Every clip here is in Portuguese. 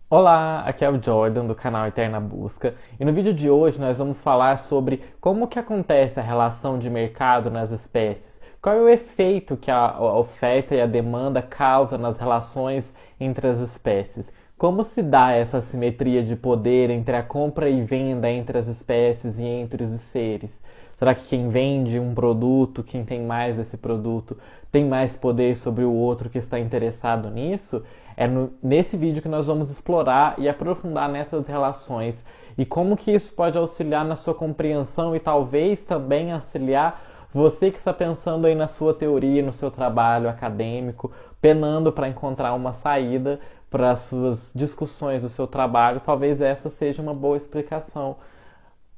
Olá, aqui é o Jordan do canal Eterna Busca e no vídeo de hoje nós vamos falar sobre como que acontece a relação de mercado nas espécies, qual é o efeito que a oferta e a demanda causam nas relações entre as espécies, como se dá essa simetria de poder entre a compra e venda entre as espécies e entre os seres. Será que quem vende um produto, quem tem mais esse produto, tem mais poder sobre o outro que está interessado nisso? Nesse vídeo que nós vamos explorar e aprofundar nessas relações e como que isso pode auxiliar na sua compreensão e talvez também auxiliar você que está pensando aí na sua teoria, no seu trabalho acadêmico, penando para encontrar uma saída para as suas discussões do seu trabalho. Talvez essa seja uma boa explicação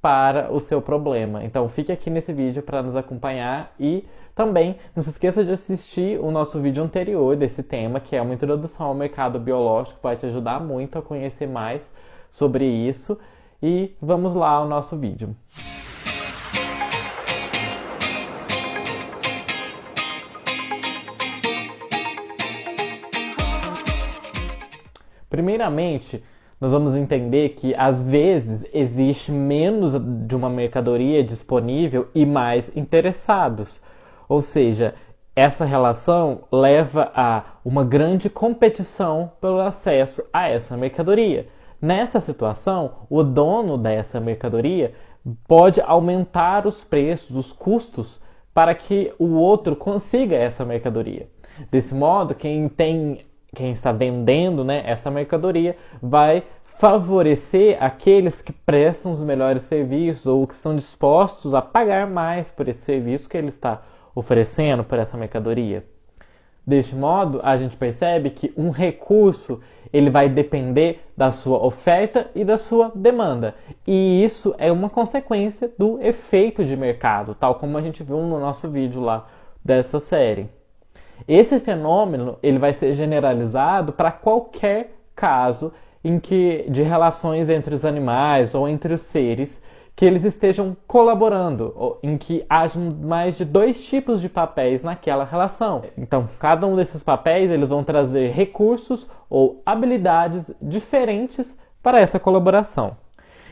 para o seu problema. Então fique aqui nesse vídeo para nos acompanhar e também não se esqueça de assistir o nosso vídeo anterior desse tema, que é uma introdução ao mercado biológico, vai te ajudar muito a conhecer mais sobre isso. E vamos lá ao nosso vídeo. Primeiramente, nós vamos entender que às vezes existe menos de uma mercadoria disponível e mais interessados. Ou seja, essa relação leva a uma grande competição pelo acesso a essa mercadoria. Nessa situação, o dono dessa mercadoria pode aumentar os preços, os custos, para que o outro consiga essa mercadoria. Desse modo, quem está vendendo, né, essa mercadoria vai favorecer aqueles que prestam os melhores serviços ou que estão dispostos a pagar mais por esse serviço que ele está oferecendo por essa mercadoria. Deste modo, a gente percebe que um recurso ele vai depender da sua oferta e da sua demanda. E isso é uma consequência do efeito de mercado, tal como a gente viu no nosso vídeo lá dessa série. Esse fenômeno ele vai ser generalizado para qualquer caso de relações entre os animais ou entre os seres que eles estejam colaborando, ou em que hajam mais de dois tipos de papéis naquela relação. Então, cada um desses papéis eles vão trazer recursos ou habilidades diferentes para essa colaboração.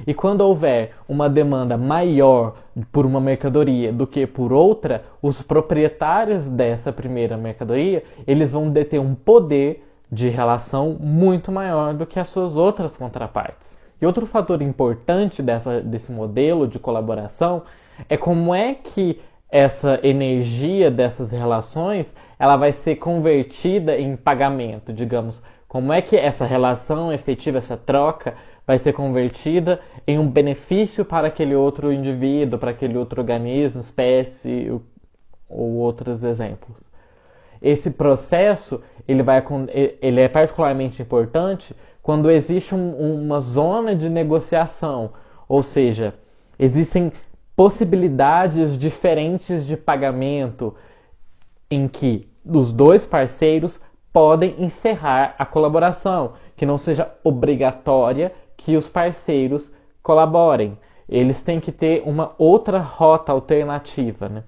E quando houver uma demanda maior por uma mercadoria do que por outra, os proprietários dessa primeira mercadoria, eles vão deter um poder de relação muito maior do que as suas outras contrapartes. E outro fator importante desse modelo de colaboração é como é que essa energia dessas relações ela vai ser convertida em pagamento, digamos. Como é que essa relação efetiva, essa troca, vai ser convertida em um benefício para aquele outro indivíduo, para aquele outro organismo, espécie ou outros exemplos. Esse processo ele é particularmente importante quando existe uma zona de negociação, ou seja, existem possibilidades diferentes de pagamento em que os dois parceiros podem encerrar a colaboração, que não seja obrigatória que os parceiros colaborem. Eles têm que ter uma outra rota alternativa, né?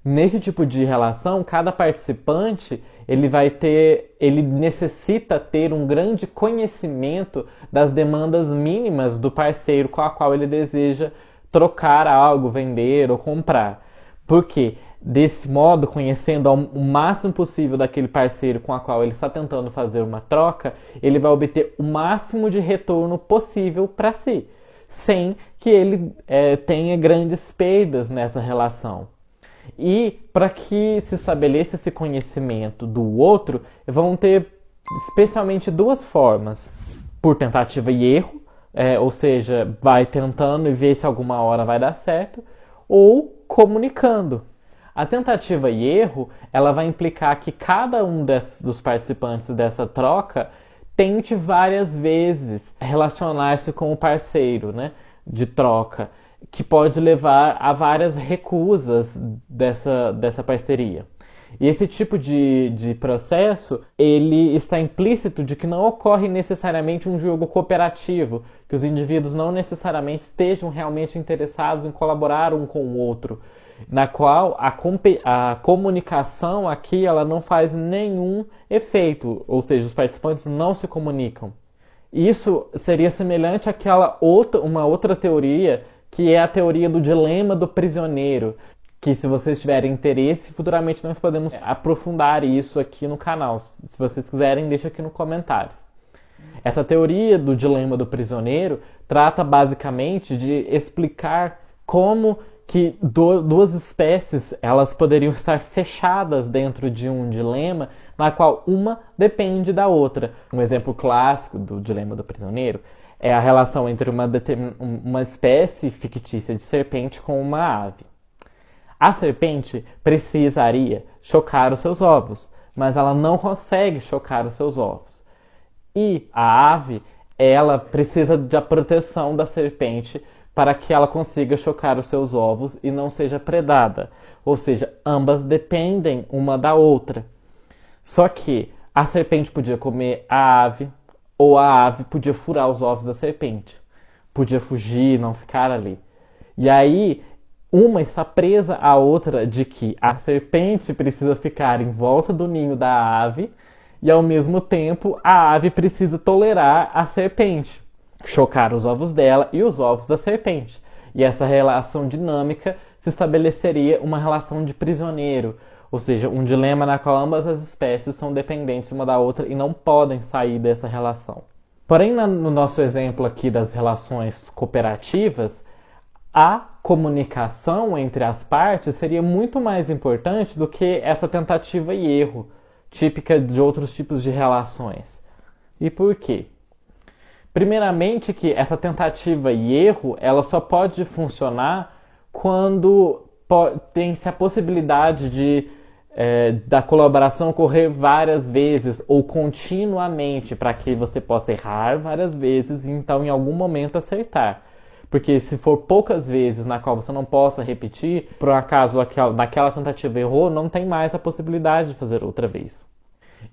Nesse tipo de relação, cada participante ele necessita ter um grande conhecimento das demandas mínimas do parceiro com a qual ele deseja trocar algo, vender ou comprar. Porque desse modo, conhecendo o máximo possível daquele parceiro com a qual ele está tentando fazer uma troca, ele vai obter o máximo de retorno possível para si, sem que ele tenha grandes perdas nessa relação. E para que se estabeleça esse conhecimento do outro, vão ter especialmente duas formas: por tentativa e erro, ou seja, vai tentando e ver se alguma hora vai dar certo, ou comunicando. A tentativa e erro ela vai implicar que cada um dos participantes dessa troca tente várias vezes relacionar-se com o parceiro, né, de troca, que pode levar a várias recusas dessa parceria. E esse tipo de processo, ele está implícito de que não ocorre necessariamente um jogo cooperativo, que os indivíduos não necessariamente estejam realmente interessados em colaborar um com o outro, na qual a comunicação aqui ela não faz nenhum efeito, ou seja, os participantes não se comunicam. Isso seria semelhante uma outra teoria, que é a teoria do dilema do prisioneiro, que se vocês tiverem interesse, futuramente nós podemos aprofundar isso aqui no canal. Se vocês quiserem, deixa aqui nos comentários. Essa teoria do dilema do prisioneiro trata basicamente de explicar como que duas espécies elas poderiam estar fechadas dentro de um dilema na qual uma depende da outra. Um exemplo clássico do dilema do prisioneiro é a relação entre uma espécie fictícia de serpente com uma ave. A serpente precisaria chocar os seus ovos, mas ela não consegue chocar os seus ovos. E a ave, ela precisa da proteção da serpente para que ela consiga chocar os seus ovos e não seja predada. Ou seja, ambas dependem uma da outra. Só que a serpente podia comer a ave, ou a ave podia furar os ovos da serpente. Podia fugir, não ficar ali. E aí, uma está presa à outra de que a serpente precisa ficar em volta do ninho da ave e, ao mesmo tempo, a ave precisa tolerar a serpente, chocar os ovos dela e os ovos da serpente. E essa relação dinâmica se estabeleceria uma relação de prisioneiro, ou seja, um dilema na qual ambas as espécies são dependentes uma da outra e não podem sair dessa relação. Porém, no nosso exemplo aqui das relações cooperativas, a comunicação entre as partes seria muito mais importante do que essa tentativa e erro típica de outros tipos de relações. E por quê? Primeiramente que essa tentativa e erro ela só pode funcionar quando tem-se a possibilidade da colaboração ocorrer várias vezes ou continuamente, para que você possa errar várias vezes e então em algum momento acertar. Porque se for poucas vezes na qual você não possa repetir, por um acaso naquela tentativa errou, não tem mais a possibilidade de fazer outra vez.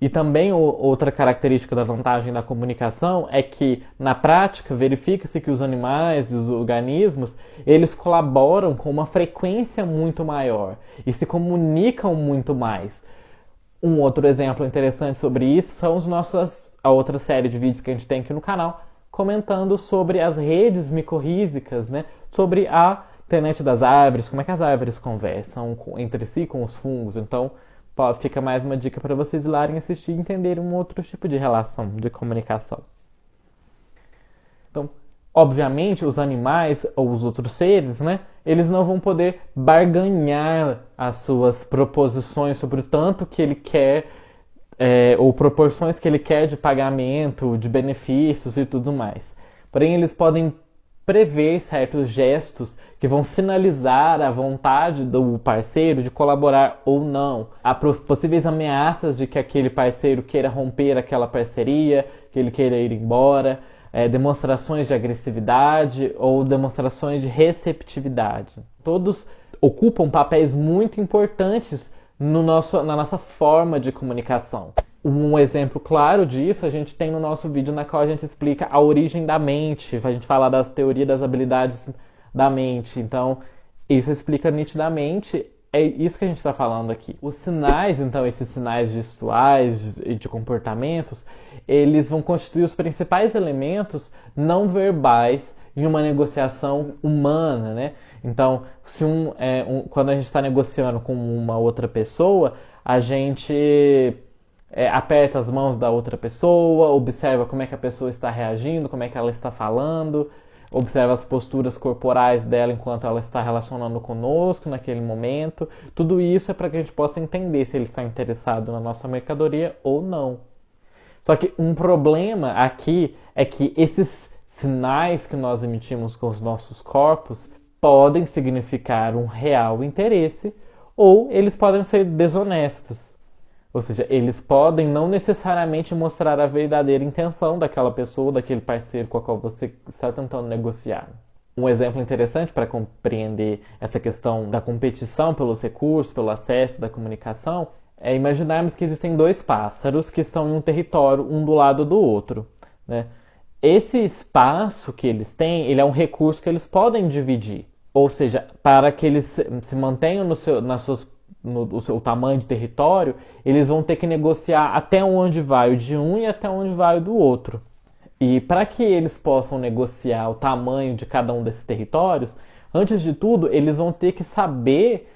E também outra característica da vantagem da comunicação é que, na prática, verifica-se que os animais e os organismos, eles colaboram com uma frequência muito maior e se comunicam muito mais. Um outro exemplo interessante sobre isso são a outra série de vídeos que a gente tem aqui no canal, comentando sobre as redes micorrízicas, né? Sobre a internet das árvores, como é que as árvores conversam entre si com os fungos. Então, fica mais uma dica para vocês ir lá assistir e entenderem um outro tipo de relação, de comunicação. Então, obviamente, os animais ou os outros seres, né? Eles não vão poder barganhar as suas proposições sobre o tanto que ele quer ou proporções que ele quer de pagamento, de benefícios e tudo mais. Porém, eles podem prever certos gestos que vão sinalizar a vontade do parceiro de colaborar ou não. Há possíveis ameaças de que aquele parceiro queira romper aquela parceria, que ele queira ir embora, demonstrações de agressividade ou demonstrações de receptividade. Todos ocupam papéis muito importantes na nossa forma de comunicação. Um exemplo claro disso a gente tem no nosso vídeo na qual a gente explica a origem da mente, a gente fala das teorias das habilidades da mente. Então, isso explica nitidamente, é isso que a gente está falando aqui. Os sinais, então, esses sinais gestuais e de comportamentos, eles vão constituir os principais elementos não verbais em uma negociação humana, né? Então, quando a gente está negociando com uma outra pessoa, a gente aperta as mãos da outra pessoa, observa como é que a pessoa está reagindo, como é que ela está falando, observa as posturas corporais dela enquanto ela está relacionando conosco naquele momento. Tudo isso é para que a gente possa entender se ele está interessado na nossa mercadoria ou não. Só que um problema aqui é que esses sinais que nós emitimos com os nossos corpos podem significar um real interesse ou eles podem ser desonestos. Ou seja, eles podem não necessariamente mostrar a verdadeira intenção daquela pessoa, daquele parceiro com a qual você está tentando negociar. Um exemplo interessante para compreender essa questão da competição pelos recursos, pelo acesso da comunicação, é imaginarmos que existem dois pássaros que estão em um território, um do lado do outro, né? Esse espaço que eles têm, ele é um recurso que eles podem dividir. Ou seja, para que eles se mantenham no seu tamanho de território, eles vão ter que negociar até onde vai o de um e até onde vai o do outro. E para que eles possam negociar o tamanho de cada um desses territórios, antes de tudo, eles vão ter que saber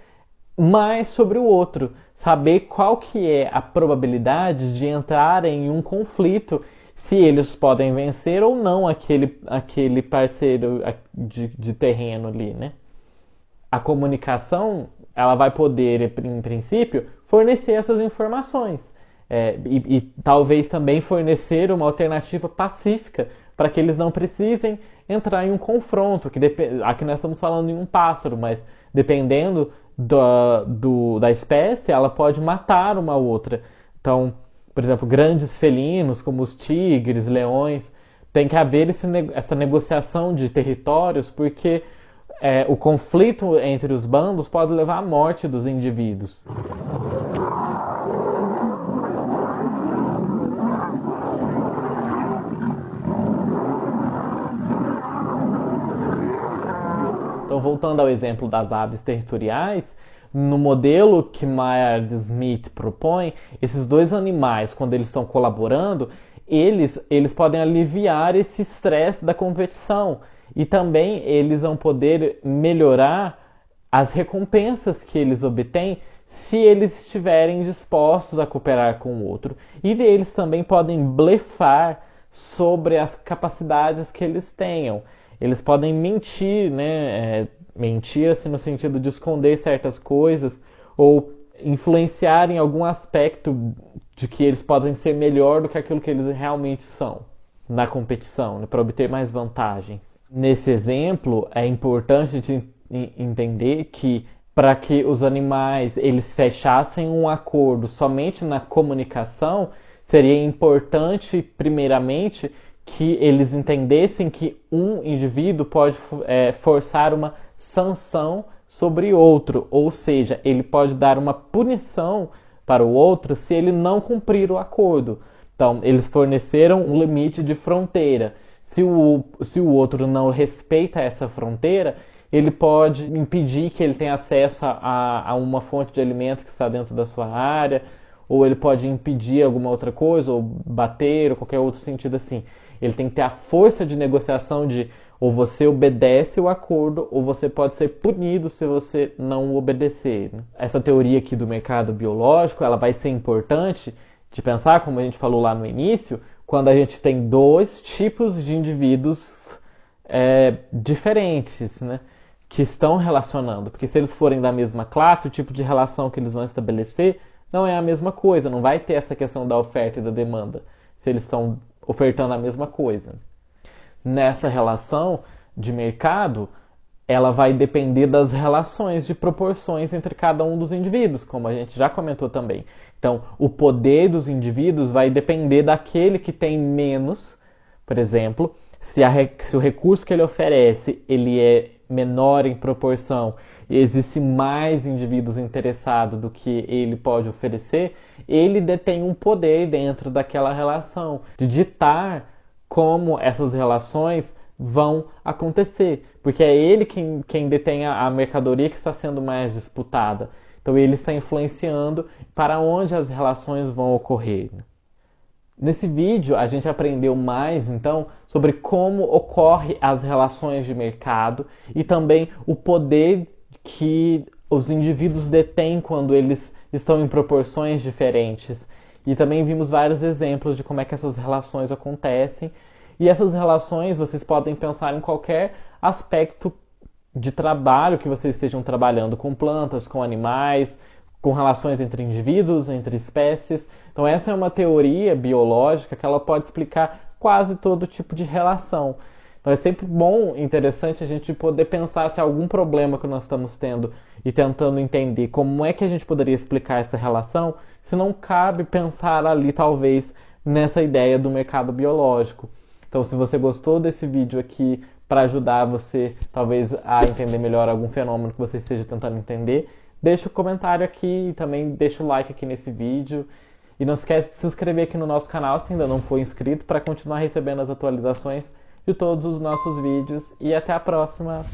mais sobre o outro, saber qual que é a probabilidade de entrar em um conflito, se eles podem vencer ou não aquele parceiro de terreno ali, né? A comunicação, ela vai poder, em princípio, fornecer essas informações. E talvez também fornecer uma alternativa pacífica para que eles não precisem entrar em um confronto. Aqui nós estamos falando em um pássaro, mas dependendo da espécie, ela pode matar uma outra. Então, por exemplo, grandes felinos como os tigres, leões, tem que haver essa negociação de territórios, porque o conflito entre os bandos pode levar à morte dos indivíduos. Então, voltando ao exemplo das aves territoriais, no modelo que Maynard Smith propõe, esses dois animais, quando eles estão colaborando, eles podem aliviar esse estresse da competição e também eles vão poder melhorar as recompensas que eles obtêm se eles estiverem dispostos a cooperar com o outro. E eles também podem blefar sobre as capacidades que eles tenham. Eles podem mentir, né? Mentir-se no sentido de esconder certas coisas ou influenciar em algum aspecto de que eles podem ser melhor do que aquilo que eles realmente são na competição, né? Para obter mais vantagens. Nesse exemplo, é importante entender que para que os animais eles fechassem um acordo somente na comunicação, seria importante, primeiramente, que eles entendessem que um indivíduo pode forçar uma sanção sobre outro, ou seja, ele pode dar uma punição para o outro se ele não cumprir o acordo. Então, eles forneceram um limite de fronteira. Se o outro não respeita essa fronteira, ele pode impedir que ele tenha acesso a uma fonte de alimento que está dentro da sua área, ou ele pode impedir alguma outra coisa, ou bater, ou qualquer outro sentido assim. Ele tem que ter a força de negociação de ou você obedece o acordo ou você pode ser punido se você não obedecer. Essa teoria aqui do mercado biológico, ela vai ser importante de pensar, como a gente falou lá no início, quando a gente tem dois tipos de indivíduos diferentes, né, que estão relacionando. Porque se eles forem da mesma classe, o tipo de relação que eles vão estabelecer não é a mesma coisa, não vai ter essa questão da oferta e da demanda, se eles estão ofertando a mesma coisa. Nessa relação de mercado, ela vai depender das relações de proporções entre cada um dos indivíduos, como a gente já comentou também. Então, o poder dos indivíduos vai depender daquele que tem menos, por exemplo, se o recurso que ele oferece ele é menor em proporção e existe mais indivíduos interessados do que ele pode oferecer, ele detém um poder dentro daquela relação, de ditar como essas relações vão acontecer, porque é ele quem detém a mercadoria que está sendo mais disputada. Então ele está influenciando para onde as relações vão ocorrer. Nesse vídeo a gente aprendeu mais então sobre como ocorrem as relações de mercado e também o poder que os indivíduos detêm quando eles estão em proporções diferentes. E também vimos vários exemplos de como é que essas relações acontecem. E essas relações vocês podem pensar em qualquer aspecto de trabalho que vocês estejam trabalhando, com plantas, com animais, com relações entre indivíduos, entre espécies. Então essa é uma teoria biológica que ela pode explicar quase todo tipo de relação. Então é sempre bom, interessante a gente poder pensar se há algum problema que nós estamos tendo e tentando entender como é que a gente poderia explicar essa relação, se não cabe pensar ali talvez nessa ideia do mercado biológico. Então se você gostou desse vídeo aqui para ajudar você talvez a entender melhor algum fenômeno que você esteja tentando entender, deixa o comentário aqui e também deixa o like aqui nesse vídeo. E não esquece de se inscrever aqui no nosso canal se ainda não for inscrito para continuar recebendo as atualizações de todos os nossos vídeos. E até a próxima!